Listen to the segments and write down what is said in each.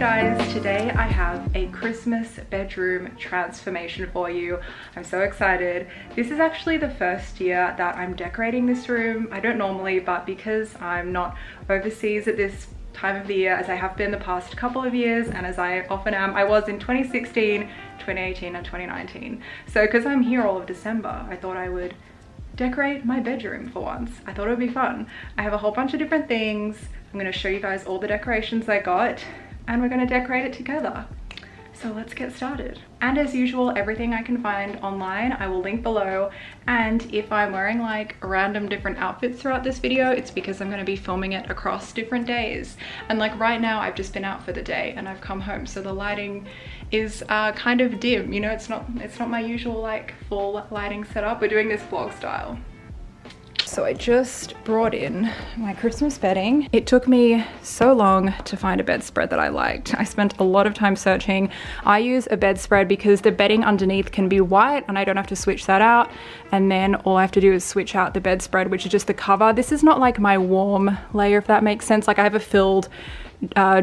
guys, today I have a Christmas bedroom transformation for you. I'm so excited. This is actually the first year that I'm decorating this room. I don't normally, but because I'm not overseas at this time of the year as I have been the past couple of years, and as I often am, I was in 2016, 2018 and 2019. So because I'm here all of December, I thought I would decorate my bedroom for once. I thought it would be fun. I have a whole bunch of different things. I'm going to show you guys all the decorations I got and we're going to decorate it together. So let's get started. And as usual, everything I can find online I will link below, and if I'm wearing like random different outfits throughout this video, it's because I'm going to be filming it across different days. And like right now I've just been out for the day and I've come home, so the lighting is kind of dim, you know, it's not my usual like full lighting setup. We're doing this vlog style. So I just brought in my Christmas bedding. It took me so long to find a bedspread that I liked. I spent a lot of time searching. I use a bedspread because the bedding underneath can be white and I don't have to switch that out. And then all I have to do is switch out the bedspread, which is just the cover. This is not like my warm layer, if that makes sense. Like I have a filled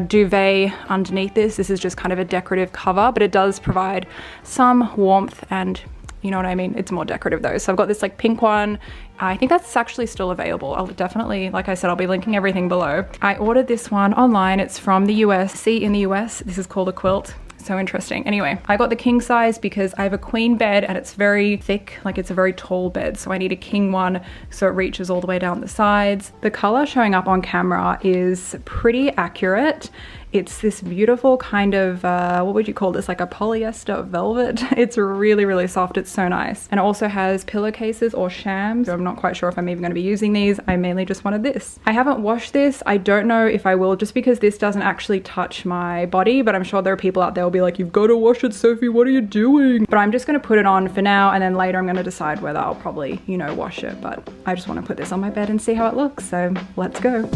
duvet underneath this. This is just kind of a decorative cover, but it does provide some warmth and you know what I mean? It's more decorative though. So I've got this like pink one. I think that's actually still available. I'll definitely, like I said, I'll be linking everything below. I ordered this one online. It's from the US. See, in the US, this is called a quilt. So interesting. Anyway, I got the king size because I have a queen bed and it's very thick, like it's a very tall bed. So I need a king one so it reaches all the way down the sides. The color showing up on camera is pretty accurate. It's this beautiful kind of, what would you call this? Like a polyester velvet. It's really, really soft. It's so nice. And it also has pillowcases or shams. I'm not quite sure if I'm even gonna be using these. I mainly just wanted this. I haven't washed this. I don't know if I will, just because this doesn't actually touch my body, but I'm sure there are people out there who will be like, you've got to wash it, Sophie, what are you doing? But I'm just gonna put it on for now, and then later I'm gonna decide whether I'll probably, you know, wash it. But I just wanna put this on my bed and see how it looks. So let's go.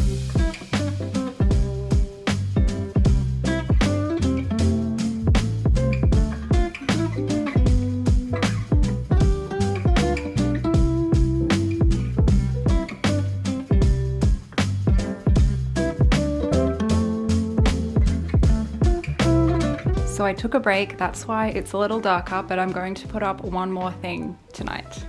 So I took a break, that's why it's a little darker, but I'm going to put up one more thing tonight.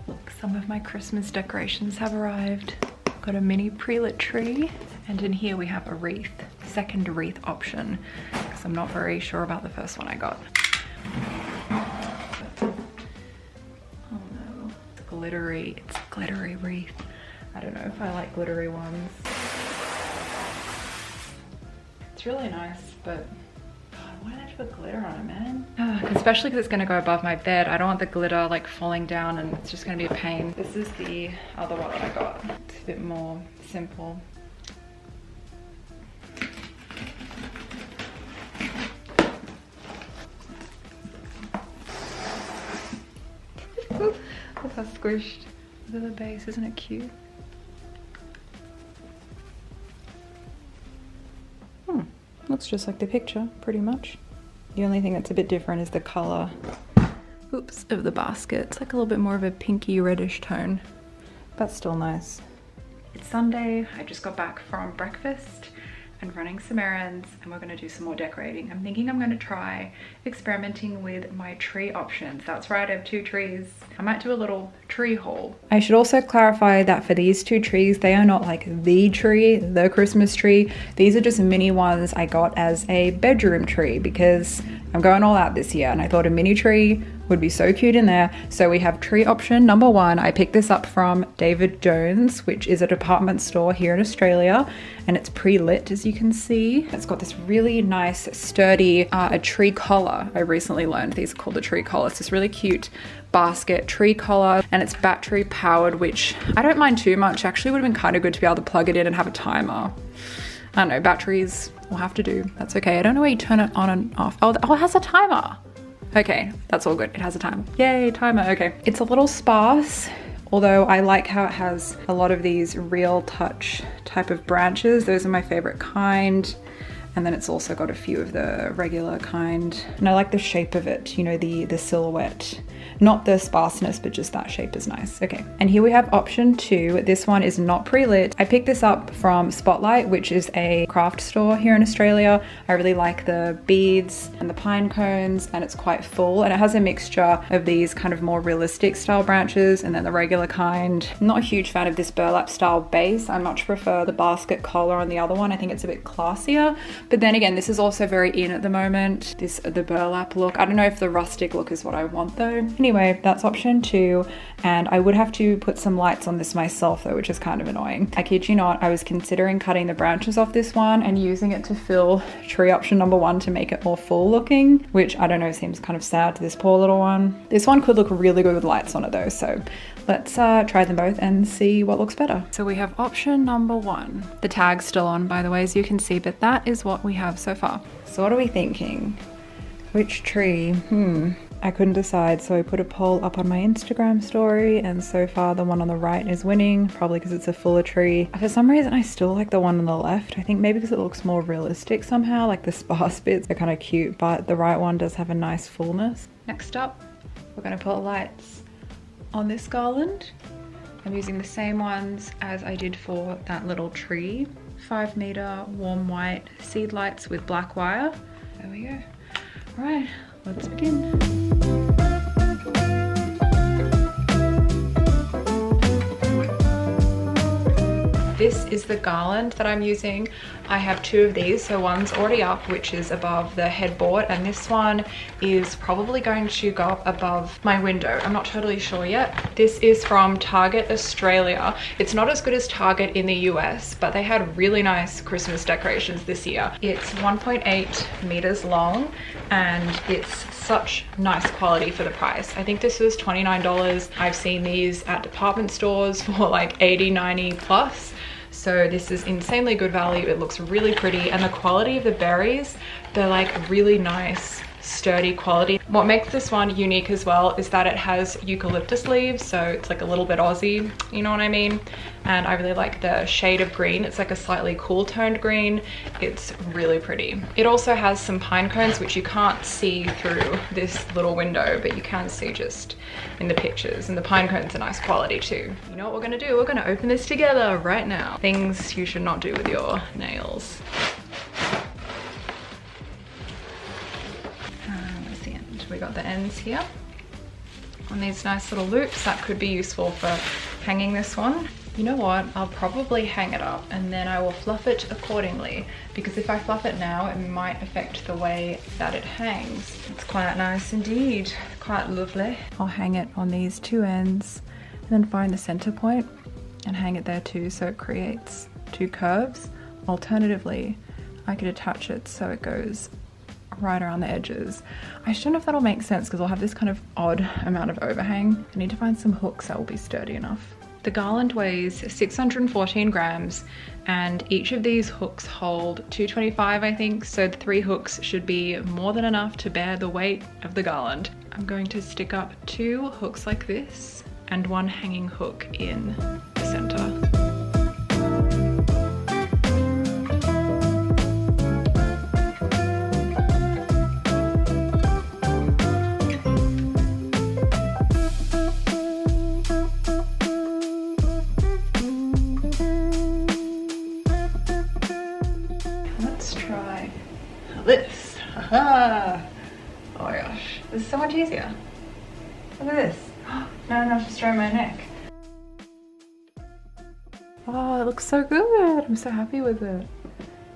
Look, some of my Christmas decorations have arrived. Got a mini pre-lit tree, and in here we have a wreath, second wreath option, because I'm not very sure about the first one I got. Oh no, it's glittery, it's a glittery wreath. I don't know if I like glittery ones. It's really nice, but why did I put glitter on it, man? Especially because it's gonna go above my bed. I don't want the glitter like falling down and it's just gonna be a pain. This is the other one that I got. It's a bit more simple. Look how squished. Look at the base, isn't it cute? Looks just like the picture, pretty much. The only thing that's a bit different is the color, oops, of the basket. It's like a little bit more of a pinky reddish tone, but still nice. It's Sunday, I just got back from breakfast and running some errands, and we're gonna do some more decorating. I'm thinking I'm gonna try experimenting with my tree options. That's right, I have 2 trees. I might do a little tree haul. I should also clarify that for these 2 trees, they are not like the tree, the Christmas tree. These are just mini ones I got as a bedroom tree because I'm going all out this year and I thought a mini tree would be so cute in there. So we have tree option number 1. I picked this up from David Jones, which is a department store here in Australia, and it's pre-lit, as you can see. It's got this really nice sturdy a tree collar. I recently learned these are called a tree collar. It's this really cute basket tree collar, and it's battery powered, which I don't mind too much. Actually would have been kind of good to be able to plug it in and have a timer. I don't know, batteries will have to do. That's okay. I don't know where you turn it on and off. Oh, it has a timer. Okay, that's all good. It has a timer. Yay, timer. Okay. It's a little sparse. although I like how it has a lot of these real touch type of branches. Those are my favorite kind. And then it's also got a few of the regular kind. And I like the shape of it, you know, the silhouette. Not the sparseness, but just that shape is nice. Okay, and here we have option 2. This one is not pre-lit. I picked this up from Spotlight, which is a craft store here in Australia. I really like the beads and the pine cones, and it's quite full. And it has a mixture of these kind of more realistic style branches and then the regular kind. I'm not a huge fan of this burlap style base. I much prefer the basket collar on the other one. I think it's a bit classier. But then again, this is also very in at the moment. The burlap look. I don't know if the rustic look is what I want though. Anyway, that's option 2. And I would have to put some lights on this myself though, which is kind of annoying. I kid you not, I was considering cutting the branches off this one and using it to fill tree option number 1 to make it more full looking, which I don't know, seems kind of sad to this poor little one. This one could look really good with lights on it though, so let's try them both and see what looks better. So we have option number 1. The tag's still on, by the way, as you can see, but that is what we have so far. So what are we thinking? Which tree? I couldn't decide, so I put a poll up on my Instagram story, and so far the one on the right is winning, probably because it's a fuller tree. For some reason, I still like the one on the left. I think maybe because it looks more realistic somehow, like the sparse bits are kind of cute, but the right one does have a nice fullness. Next up, we're gonna put lights on this garland. I'm using the same ones as I did for that little tree. 5 meter warm white seed lights with black wire. There we go. All right, let's begin. This is the garland that I'm using. I have 2 of these, so one's already up, which is above the headboard, and this one is probably going to go up above my window. I'm not totally sure yet. This is from Target Australia. It's not as good as Target in the US, but they had really nice Christmas decorations this year. It's 1.8 meters long, and it's such nice quality for the price. I think this was $29. I've seen these at department stores for like 80, 90 plus. So this is insanely good value. It looks really pretty, and the quality of the berries, they're like really nice, sturdy quality. What makes this one unique as well is that it has eucalyptus leaves, so it's like a little bit Aussie, you know what I mean? And I really like the shade of green. It's like a slightly cool toned green. It's really pretty. It also has some pine cones, which you can't see through this little window, but you can see just in the pictures, and the pine cones are nice quality too. You know what we're gonna do? We're gonna open this together right now. Things you should not do with your nails. Where's the end? We got the ends here on these nice little loops. That could be useful for hanging this one. You know what, I'll probably hang it up and then I will fluff it accordingly, because if I fluff it now, it might affect the way that it hangs. It's quite nice indeed, quite lovely. I'll hang it on these 2 ends and then find the center point and hang it there too, so it creates 2 curves. Alternatively, I could attach it so it goes right around the edges. I just don't know if that'll make sense because I'll have this kind of odd amount of overhang. I need to find some hooks that will be sturdy enough. The garland weighs 614 grams, and each of these hooks hold 225, I think, so the 3 hooks should be more than enough to bear the weight of the garland. I'm going to stick up 2 hooks like this and 1 hanging hook in the center. This. Aha. Oh my gosh, this is so much easier. Look at this. Now I don't have to strain my neck. Oh, it looks so good. I'm so happy with it.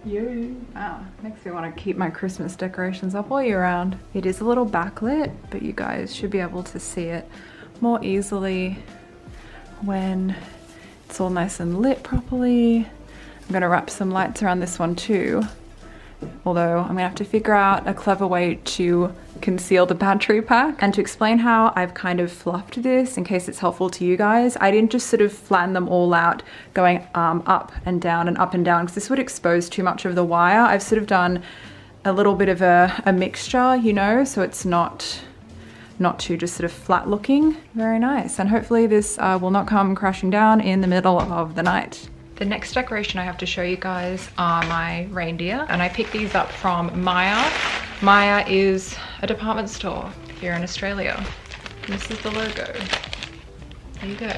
Yeah. Wow, makes me want to keep my Christmas decorations up all year round. It is a little backlit, but you guys should be able to see it more easily when it's all nice and lit properly. I'm gonna wrap some lights around this one too. Although I'm gonna have to figure out a clever way to conceal the battery pack. And to explain how I've kind of fluffed this in case it's helpful to you guys, I didn't just sort of flatten them all out going up and down because this would expose too much of the wire. I've sort of done a little bit of a mixture, you know, so it's not not too just sort of flat looking. Very nice. And hopefully this will not come crashing down in the middle of the night. The next decoration I have to show you guys are my reindeer, and I picked these up from Maya. Maya is a department store here in Australia. And this is the logo. There you go.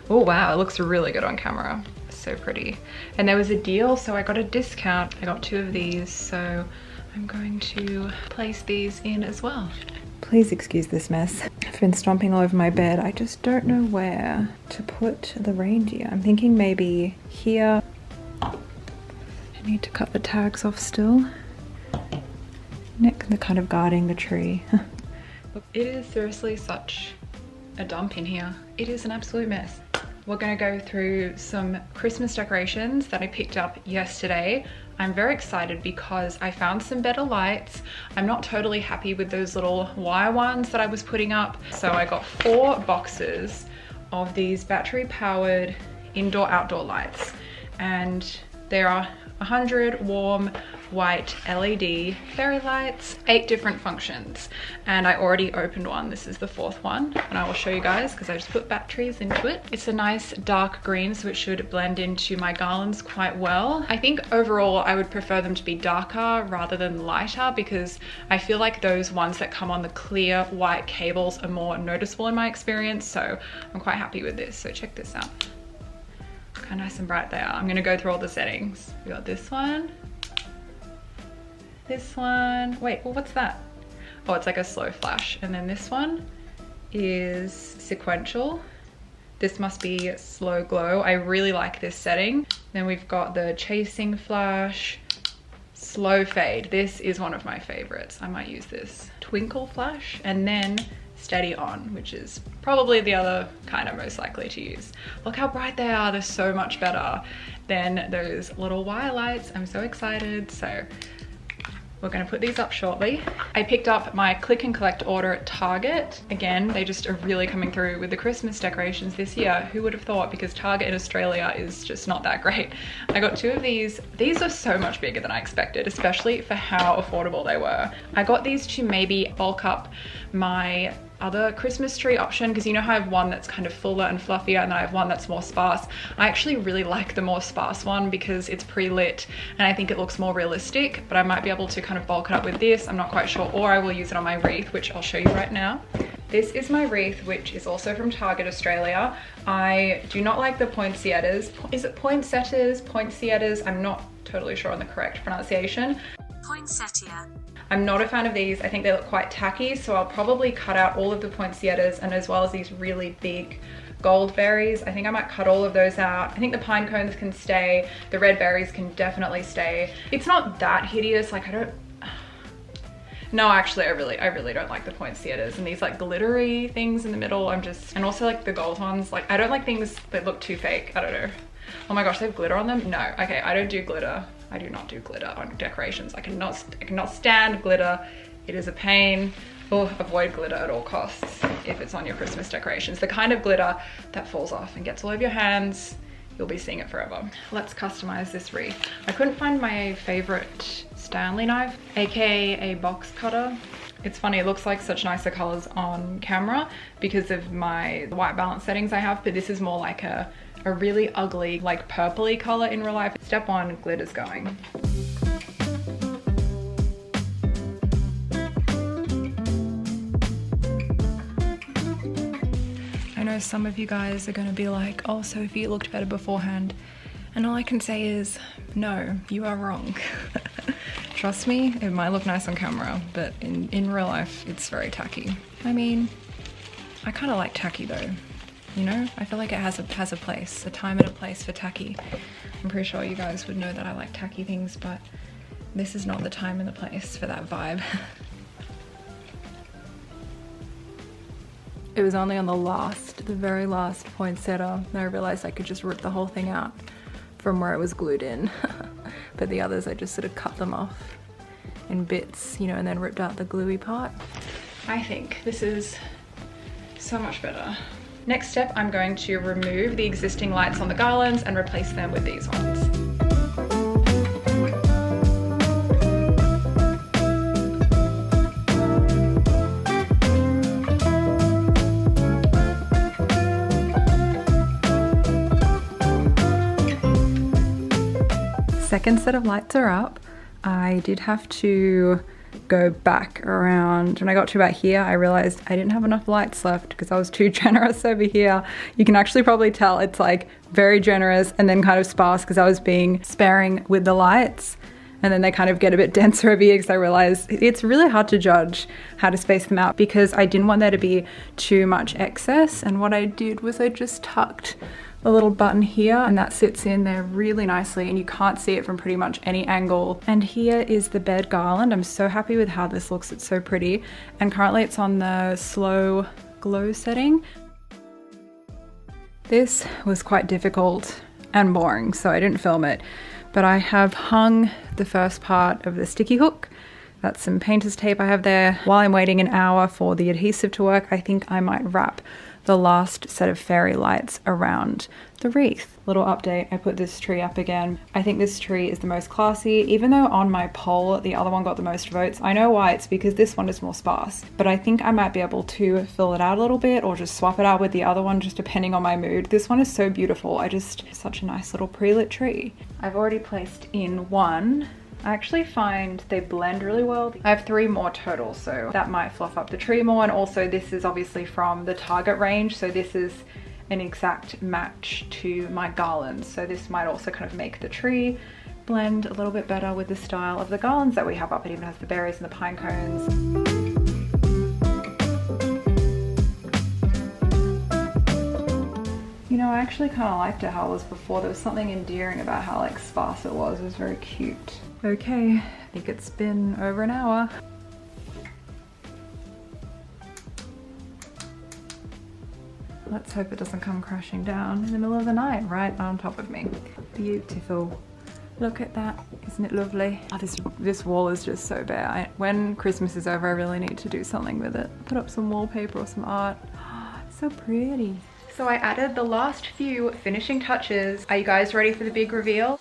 Oh wow, it looks really good on camera. So pretty. And there was a deal, so I got a discount. I got 2 of these, so I'm going to place these in as well. Please excuse this mess. I've been stomping all over my bed. I just don't know where to put the reindeer. I'm thinking maybe here. I need to cut the tags off still. Nick, they're kind of guarding the tree. Look, it is seriously such a dump in here. It is an absolute mess. We're gonna go through some Christmas decorations that I picked up yesterday. I'm very excited because I found some better lights. I'm not totally happy with those little wire ones that I was putting up. So I got 4 boxes of these battery powered indoor-outdoor lights. And there are 100 warm white LED fairy lights, 8 different functions. And I already opened one. This is the 4th one, and I will show you guys because I just put batteries into it. It's a nice dark green, so it should blend into my garlands quite well. I think overall I would prefer them to be darker rather than lighter because I feel like those ones that come on the clear white cables are more noticeable in my experience, so I'm quite happy with this. So check this out. Look how nice and bright they are. I'm gonna go through all the settings. We got this one, this one, wait, well, what's that? Oh, it's like a slow flash. And then this one is sequential. This must be slow glow. I really like this setting. Then we've got the chasing flash, slow fade. This is one of my favorites. I might use this. Twinkle flash, and then steady on, which is probably the other kind I'm most likely to use. Look how bright they are. They're so much better than those little wire lights. I'm so excited. So we're gonna put these up shortly. I picked up my click and collect order at Target. Again, they just are really coming through with the Christmas decorations this year. Who would have thought? Because Target in Australia is just not that great. I got 2 of these. These are so much bigger than I expected, especially for how affordable they were. I got these to maybe bulk up my other Christmas tree option, because you know how I have one that's kind of fuller and fluffier and then I have one that's more sparse. I actually really like the more sparse one because it's pre-lit and I think it looks more realistic, but I might be able to kind of bulk it up with this. I'm not quite sure, or I will use it on my wreath, which I'll show you right now. This is my wreath, which is also from Target Australia. I do not like the poinsettias. Is it poinsettias? Poinsettias? I'm not totally sure on the correct pronunciation. Poinsettia. I'm not a fan of these. I think they look quite tacky, so I'll probably cut out all of the poinsettias, and as well as these really big gold berries. I think I might cut all of those out. I think the pine cones can stay. The red berries can definitely stay. It's not that hideous. Like, I don't, no, actually, I really don't like the poinsettias and these like glittery things in the middle. And also like the gold ones. Like, I don't like things that look too fake. I don't know. Oh my gosh, they have glitter on them? No, okay, I don't do glitter. I do not do glitter on decorations. I cannot stand glitter. It is a pain. Oh, avoid glitter at all costs if it's on your Christmas decorations. The kind of glitter that falls off and gets all over your hands, you'll be seeing it forever. Let's customize this wreath. I couldn't find my favorite Stanley knife, aka a box cutter. It's funny, it looks like such nicer colors on camera because of the white balance settings I have, but this is more like a really ugly, like purpley color in real life. Step 1, glitter's going. I know some of you guys are gonna be like, oh, Sophie, it looked better beforehand. And all I can say is, no, you are wrong. Trust me, it might look nice on camera, but in real life, it's very tacky. I mean, I kind of like tacky though. You know, I feel like it has a place, a time and a place for tacky. I'm pretty sure you guys would know that I like tacky things, but this is not the time and the place for that vibe. It was only on the very last poinsettia that I realized I could just rip the whole thing out from where it was glued in. But the others, I just sort of cut them off in bits, you know, and then ripped out the gluey part. I think this is so much better. Next step, I'm going to remove the existing lights on the garlands and replace them with these ones. second set of lights are up. I did have to go back around. When I got to about here, I realized I didn't have enough lights left because I was too generous over here. You can actually probably tell it's like very generous and then kind of sparse because I was being sparing with the lights. And then they kind of get a bit denser over here because I realized it's really hard to judge how to space them out because I didn't want there to be too much excess. And what I did was I just tucked a little button here and that sits in there really nicely and you can't see it from pretty much any angle. And here is the bed garland. I'm so happy with how this looks. It's so pretty. And currently it's on the slow glow setting. This was quite difficult and boring, so I didn't film it. But I have hung the first part of the sticky hook. That's some painter's tape I have there. While I'm waiting an hour for the adhesive to work, I think I might wrap the last set of fairy lights around the wreath. Little update, I put this tree up again. I think this tree is the most classy, even though on my poll, the other one got the most votes. I know why, it's because this one is more sparse, but I think I might be able to fill it out a little bit or just swap it out with the other one, just depending on my mood. This one is so beautiful. Such a nice little pre-lit tree. I've already placed in one. I actually find they blend really well. I have 3 more total, so that might fluff up the tree more. And also this is obviously from the Target range, so this is an exact match to my garlands. So this might also kind of make the tree blend a little bit better with the style of the garlands that we have up. It even has the berries and the pine cones. You know, I actually kind of liked it how it was before. There was something endearing about how like sparse it was. It was very cute. Okay, I think it's been over an hour. Let's hope it doesn't come crashing down in the middle of the night right on top of me. Beautiful. Look at that, isn't it lovely? Oh, this wall is just so bare. When Christmas is over, I really need to do something with it. Put up some wallpaper or some art. Oh, so pretty. So I added the last few finishing touches. Are you guys ready for the big reveal?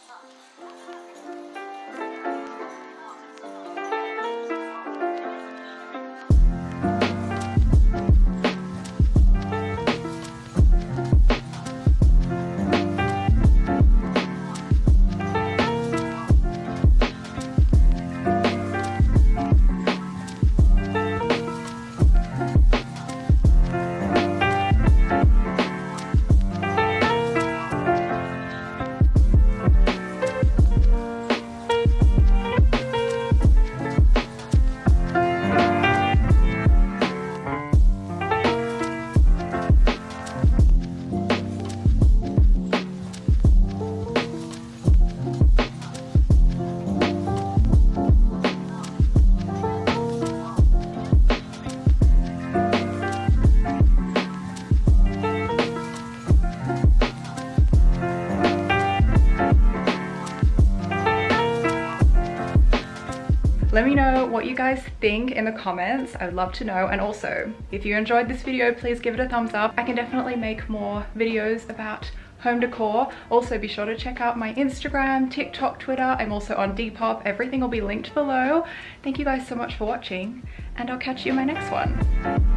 Let me know what you guys think in the comments. I'd love to know. And also, if you enjoyed this video, please give it a thumbs up. I can definitely make more videos about home decor. Also, be sure to check out my Instagram, TikTok, Twitter. I'm also on Depop. Everything will be linked below. Thank you guys so much for watching, and I'll catch you in my next one.